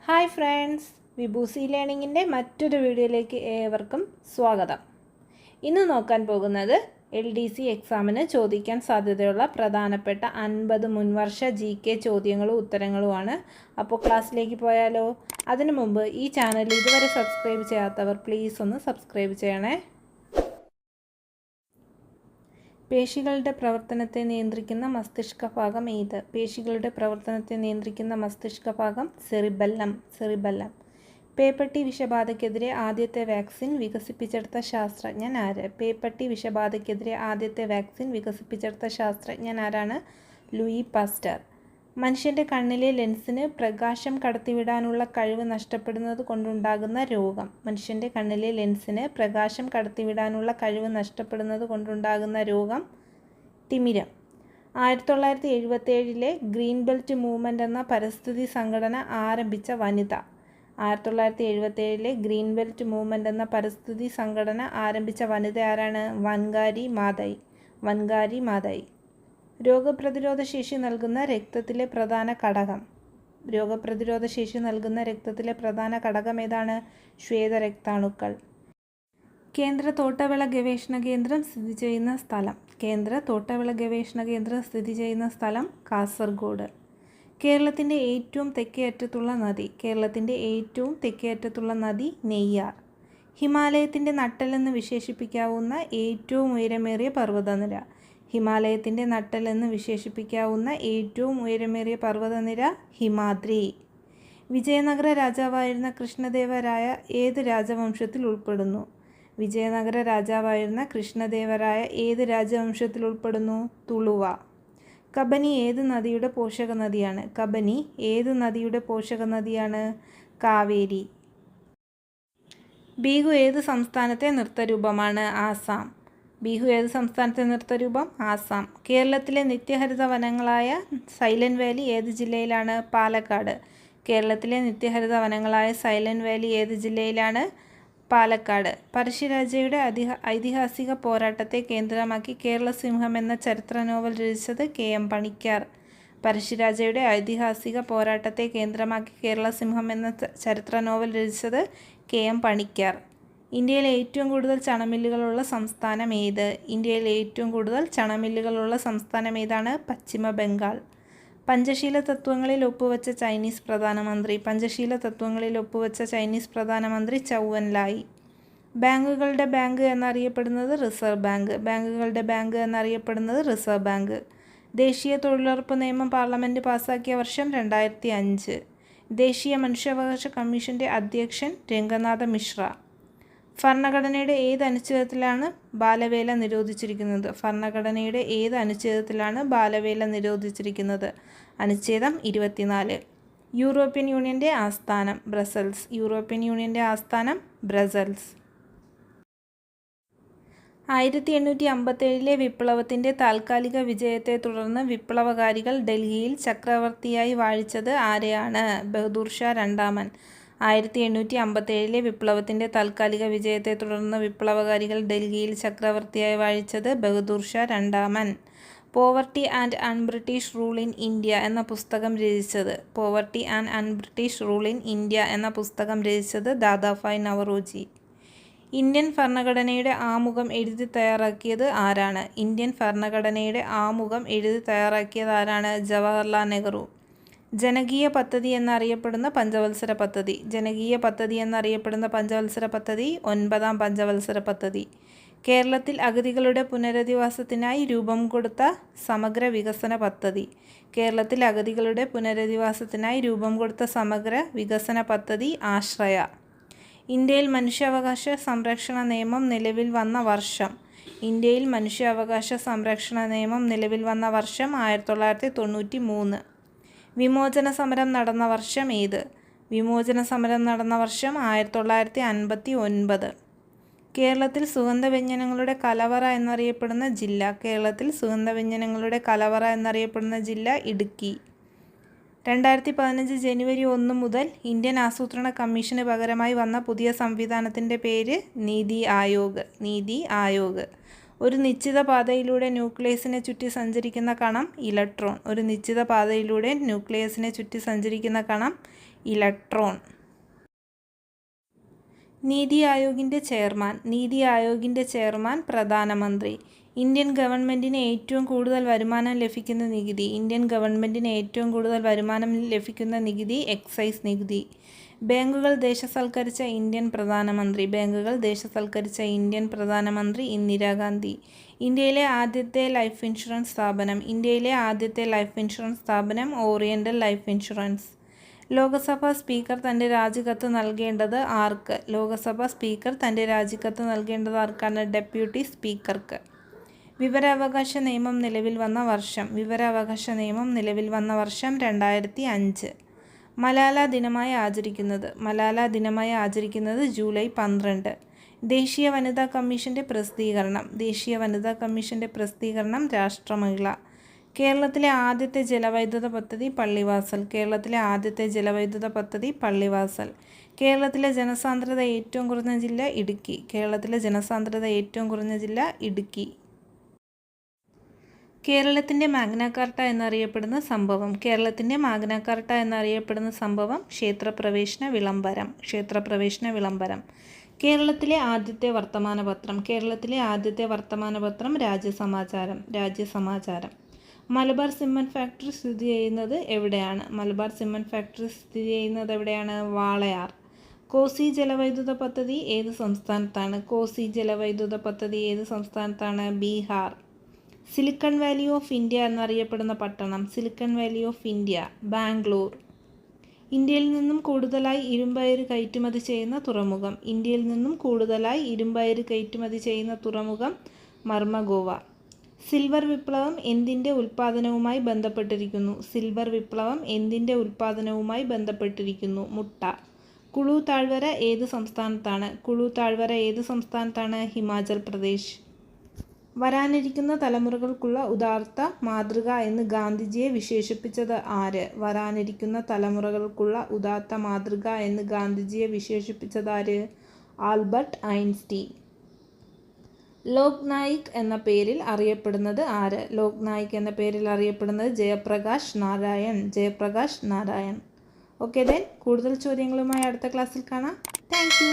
Hi friends, വിഭൂസി ലേണിങ്ങിൻ്റെ മറ്റൊരു വീഡിയോയിലേക്ക് ഏവർക്കും സ്വാഗതം. ഇന്ന് നോക്കാൻ പോകുന്നത് LDC എക്സാമിന് ചോദിക്കാൻ സാധ്യതയുള്ള പ്രധാനപ്പെട്ട 50 മുൻവർഷ GK ചോദ്യങ്ങളും ഉത്തരങ്ങളുമാണ്. അപ്പോൾ ക്ലാസ്സിലേക്ക് പോയാലോ? അതിനു മുമ്പ് ഈ ചാനൽ ഇതുവരെ സബ്സ്ക്രൈബ് ചെയ്യാത്തവർ പ്ലീസ് ഒന്ന് സബ്സ്ക്രൈബ് ചെയ്യണേ. പേശികളുടെ പ്രവർത്തനത്തെ നിയന്ത്രിക്കുന്ന മസ്തിഷ്ക ഭാഗം ഏത്? പേശികളുടെ പ്രവർത്തനത്തെ നിയന്ത്രിക്കുന്ന മസ്തിഷ്ക ഭാഗം സെറിബെല്ലം. പേപ്പട്ടി വിഷബാധയ്ക്കെതിരെ ആദ്യത്തെ വാക്സിൻ വികസിപ്പിച്ചെടുത്ത ശാസ്ത്രജ്ഞൻ ആര്? പേപ്പട്ടി വിഷബാധയ്ക്കെതിരെ ആദ്യത്തെ വാക്സിൻ വികസിപ്പിച്ചെടുത്ത ശാസ്ത്രജ്ഞൻ ആരാണ്? Louis Pasteur. മനുഷ്യൻ്റെ കണ്ണിലെ ലെൻസിന് പ്രകാശം കടത്തിവിടാനുള്ള കഴിവ് നഷ്ടപ്പെടുന്നത് കൊണ്ടുണ്ടാകുന്ന രോഗം. മനുഷ്യൻ്റെ കണ്ണിലെ ലെൻസിന് പ്രകാശം കടത്തിവിടാനുള്ള കഴിവ് നഷ്ടപ്പെടുന്നത് കൊണ്ടുണ്ടാകുന്ന രോഗം തിമിരം. 1977 ഗ്രീൻ ബെൽറ്റ് മൂവ്മെൻ്റ് എന്ന പരിസ്ഥിതി സംഘടന ആരംഭിച്ച വനിത. 1977 ഗ്രീൻ ബെൽറ്റ് മൂവ്മെൻ്റ് എന്ന പരിസ്ഥിതി സംഘടന ആരംഭിച്ച വനിത ആരാണ്? വൻഗാരി മാതായി. രോഗപ്രതിരോധ ശേഷി നൽകുന്ന രക്തത്തിലെ പ്രധാന ഘടകം. രോഗപ്രതിരോധ ശേഷി നൽകുന്ന രക്തത്തിലെ പ്രധാന ഘടകം ഏതാണ്? ശ്വേതരക്താണുക്കൾ. കേന്ദ്ര തോട്ടവിള ഗവേഷണ കേന്ദ്രം സ്ഥിതി ചെയ്യുന്ന സ്ഥലം. കേന്ദ്ര തോട്ടവിള ഗവേഷണ കേന്ദ്രം സ്ഥിതി ചെയ്യുന്ന സ്ഥലം കാസർഗോഡ്. കേരളത്തിൻ്റെ ഏറ്റവും തെക്കേ അറ്റത്തുള്ള നദി. കേരളത്തിൻ്റെ ഏറ്റവും തെക്കേ അറ്റത്തുള്ള നദി നെയ്യാർ. ഹിമാലയത്തിൻ്റെ നട്ടെല്ലെന്ന് വിശേഷിപ്പിക്കാവുന്ന ഏറ്റവും ഉയരമേറിയ പർവ്വതനിര. ഹിമാലയത്തിൻ്റെ നട്ടെല്ലെന്ന് വിശേഷിപ്പിക്കാവുന്ന ഏറ്റവും ഉയരമേറിയ പർവ്വതനിര ഹിമാദ്രി. വിജയനഗര രാജാവായിരുന്ന കൃഷ്ണദേവരായ ഏത് രാജവംശത്തിൽ ഉൾപ്പെടുന്നു? വിജയനഗര രാജാവായിരുന്ന കൃഷ്ണദേവരായ ഏത് രാജവംശത്തിൽ ഉൾപ്പെടുന്നു? തുളുവ. കബനി ഏത് നദിയുടെ പോഷക നദിയാണ്? കബനി ഏത് നദിയുടെ പോഷക നദിയാണ്? കാവേരി. ബിഹു ഏത് സംസ്ഥാനത്തെ നൃത്തരൂപമാണ്? ആസാം. ബിഹു ഏത് സംസ്ഥാനത്തെ നൃത്തരൂപം? ആസാം. കേരളത്തിലെ നിത്യഹരിത വനങ്ങളായ സൈലന്റ് വാലി ഏത് ജില്ലയിലാണ്? പാലക്കാട്. കേരളത്തിലെ നിത്യഹരിത വനങ്ങളായ സൈലന്റ് വാലി ഏത് ജില്ലയിലാണ്? പാലക്കാട്. പഴശ്ശിരാജയുടെ ഐതിഹാസിക പോരാട്ടത്തെ കേന്ദ്രമാക്കി കേരള സിംഹം എന്ന ചരിത്ര നോവൽ രചിച്ചത് KM പണിക്കർ. പഴശ്ശിരാജയുടെ ഐതിഹാസിക പോരാട്ടത്തെ കേന്ദ്രമാക്കി കേരള സിംഹം എന്ന ചരിത്ര നോവൽ രചിച്ചത് KM പണിക്കർ. ഇന്ത്യയിലെ ഏറ്റവും കൂടുതൽ ചണമില്ലുകളുള്ള സംസ്ഥാനം ഏത്? ഇന്ത്യയിലെ ഏറ്റവും കൂടുതൽ ചണമില്ലുകളുള്ള സംസ്ഥാനം ഏതാണ്? പശ്ചിമ ബംഗാൾ. പഞ്ചശീല തത്വങ്ങളിൽ ഒപ്പുവെച്ച ചൈനീസ് പ്രധാനമന്ത്രി. പഞ്ചശീല തത്വങ്ങളിൽ ഒപ്പുവെച്ച ചൈനീസ് പ്രധാനമന്ത്രി ചൗ എൻലായി. ബാങ്കുകളുടെ ബാങ്ക് എന്നറിയപ്പെടുന്നത് റിസർവ് ബാങ്ക്. ബാങ്കുകളുടെ ബാങ്ക് എന്നറിയപ്പെടുന്നത് റിസർവ് ബാങ്ക്. ദേശീയ തൊഴിലുറപ്പ് നിയമം പാർലമെൻറ്റ് പാസാക്കിയ വർഷം 2005. ദേശീയ മനുഷ്യാവകാശ കമ്മീഷൻ്റെ അധ്യക്ഷൻ രംഗനാഥ മിശ്ര. ഭരണഘടനയുടെ ഏത് അനുച്ഛേദത്തിലാണ് ബാലവേല നിരോധിച്ചിരിക്കുന്നത്? ഭരണഘടനയുടെ ഏത് അനുച്ഛേദത്തിലാണ് ബാലവേല നിരോധിച്ചിരിക്കുന്നത്? അനുച്ഛേദം 24. യൂറോപ്യൻ യൂണിയൻ്റെ ആസ്ഥാനം ബ്രസൽസ്. യൂറോപ്യൻ യൂണിയൻ്റെ ആസ്ഥാനം ബ്രസൽസ്. 1857 വിപ്ലവത്തിൻ്റെ താൽക്കാലിക വിജയത്തെ തുടർന്ന് വിപ്ലവകാരികൾ ഡൽഹിയിൽ ചക്രവർത്തിയായി വാഴിച്ചത് ആരെയാണ്? ബഹദൂർ ഷാ രണ്ടാമൻ. 1857 വിപ്ലവത്തിൻ്റെ താൽക്കാലിക വിജയത്തെ തുടർന്ന് വിപ്ലവകാരികൾ ഡൽഹിയിൽ ചക്രവർത്തിയായി വാഴിച്ചത് ബഹദൂർ ഷാ രണ്ടാമൻ. Poverty and un-British rule in India എന്ന പുസ്തകം രചിച്ചത്. Poverty and un-British rule in India എന്ന പുസ്തകം രചിച്ചത് ദാദാഭായ് നവറോജി. ഇന്ത്യൻ ഭരണഘടനയുടെ ആമുഖം എഴുതി തയ്യാറാക്കിയത് ആരാണ്? ഇന്ത്യൻ ഭരണഘടനയുടെ ആമുഖം എഴുതി തയ്യാറാക്കിയത് ആരാണ്? ജവഹർലാൽ നെഹ്റു. ജനകീയ പദ്ധതി എന്നറിയപ്പെടുന്ന പഞ്ചവത്സര പദ്ധതി. ജനകീയ പദ്ധതി എന്നറിയപ്പെടുന്ന പഞ്ചവത്സര പദ്ധതി 9ാം പഞ്ചവത്സര പദ്ധതി. കേരളത്തിൽ അഗതികളുടെ പുനരധിവാസത്തിനായി രൂപം കൊടുത്ത സമഗ്ര വികസന പദ്ധതി. കേരളത്തിൽ അഗതികളുടെ പുനരധിവാസത്തിനായി രൂപം കൊടുത്ത സമഗ്ര വികസന പദ്ധതി ആശ്രയ. ഇന്ത്യയിൽ മനുഷ്യാവകാശ സംരക്ഷണ നിയമം നിലവിൽ വന്ന വർഷം. ഇന്ത്യയിൽ മനുഷ്യാവകാശ സംരക്ഷണ നിയമം നിലവിൽ വന്ന വർഷം 1993. വിമോചന സമരം നടന്ന വർഷം ഏത്? വിമോചന സമരം നടന്ന വർഷം 1959. കേരളത്തിൽ സുഗന്ധവ്യഞ്ജനങ്ങളുടെ കലവറ എന്നറിയപ്പെടുന്ന ജില്ല. കേരളത്തിൽ സുഗന്ധവ്യഞ്ജനങ്ങളുടെ കലവറ എന്നറിയപ്പെടുന്ന ജില്ല ഇടുക്കി. 2015 ജനുവരി 1 മുതൽ ഇന്ത്യൻ ആസൂത്രണ കമ്മീഷന് പകരമായി വന്ന പുതിയ സംവിധാനത്തിൻ്റെ പേര് നീതി ആയോഗ്. ഒരു നിശ്ചിത പാതയിലൂടെ ന്യൂക്ലിയസിനെ ചുറ്റി സഞ്ചരിക്കുന്ന കണം ഇലക്ട്രോൺ. ഒരു നിശ്ചിത പാതയിലൂടെ ന്യൂക്ലിയസിനെ ചുറ്റി സഞ്ചരിക്കുന്ന കണം ഇലക്ട്രോൺ. നീതി ആയോഗിൻ്റെ ചെയർമാൻ പ്രധാനമന്ത്രി. ഇന്ത്യൻ ഗവൺമെൻറ്റിന് ഏറ്റവും കൂടുതൽ വരുമാനം ലഭിക്കുന്ന നികുതി എക്സൈസ് നികുതി. ബാങ്കുകൾ ദേശസാൽക്കരിച്ച ഇന്ത്യൻ പ്രധാനമന്ത്രി ഇന്ദിരാഗാന്ധി. ഇന്ത്യയിലെ ആദ്യത്തെ ലൈഫ് ഇൻഷുറൻസ് സ്ഥാപനം ഓറിയൻ്റൽ ലൈഫ് ഇൻഷുറൻസ്. ലോകസഭാ സ്പീക്കർ തൻ്റെ രാജിക്കത്ത് നൽകേണ്ടത് ആർക്ക്? ഡെപ്യൂട്ടി സ്പീക്കർക്ക്. വിവരാവകാശ നിയമം നിലവിൽ വന്ന വർഷം 2005. മലാല ദിനമായി ആചരിക്കുന്നത് ജൂലൈ 12. ദേശീയ വനിതാ കമ്മീഷൻ്റെ പ്രസിദ്ധീകരണം രാഷ്ട്രമഹിള. കേരളത്തിലെ ആദ്യത്തെ ജലവൈദ്യുത പദ്ധതി പള്ളിവാസൽ. കേരളത്തിലെ ജനസാന്ദ്രത ഏറ്റവും കുറഞ്ഞ ജില്ല ഇടുക്കി. കേരളത്തിൻ്റെ മാഗ്ന കാർട്ട എന്നറിയപ്പെടുന്ന സംഭവം ക്ഷേത്രപ്രവേശന വിളംബരം. കേരളത്തിലെ ആദ്യത്തെ വർത്തമാനപത്രം രാജ്യസമാചാരം. മലബാർ സിമന്റ് ഫാക്ടറി സ്ഥിതി ചെയ്യുന്നത് എവിടെയാണ്? വാളയാർ. കോസി ജലവൈദ്യുത പദ്ധതി ഏത് സംസ്ഥാനത്താണ്? Bihar. Silicon valley of India എന്നറിയപ്പെടുന്ന പട്ടണം ബാംഗ്ലൂർ. ഇന്ത്യയിൽ നിന്നും കൂടുതലായി ഇരുമ്പയിര് കയറ്റുമതി ചെയ്യുന്ന തുറമുഖം മർമഗോവ. സിൽവർ വിപ്ലവം എന്തിൻ്റെ ഉൽപ്പാദനവുമായി ബന്ധപ്പെട്ടിരിക്കുന്നു? മുട്ട. കുളു താഴ്വര ഏത് സംസ്ഥാനത്താണ്? ഹിമാചൽ പ്രദേശ്. വരാനിരിക്കുന്ന തലമുറകൾക്കുള്ള ഉദാത്ത മാതൃക എന്ന് ഗാന്ധിജിയെ വിശേഷിപ്പിച്ചത് ആര്? Albert Einstein. ലോക് നായിക് എന്ന പേരിൽ അറിയപ്പെടുന്നത് ആര്? ജയപ്രകാശ് നാരായൺ. ഓക്കെ ദെൻ, കൂടുതൽ ചോദ്യങ്ങളുമായി അടുത്ത ക്ലാസ്സിൽ കാണാം. Thank you.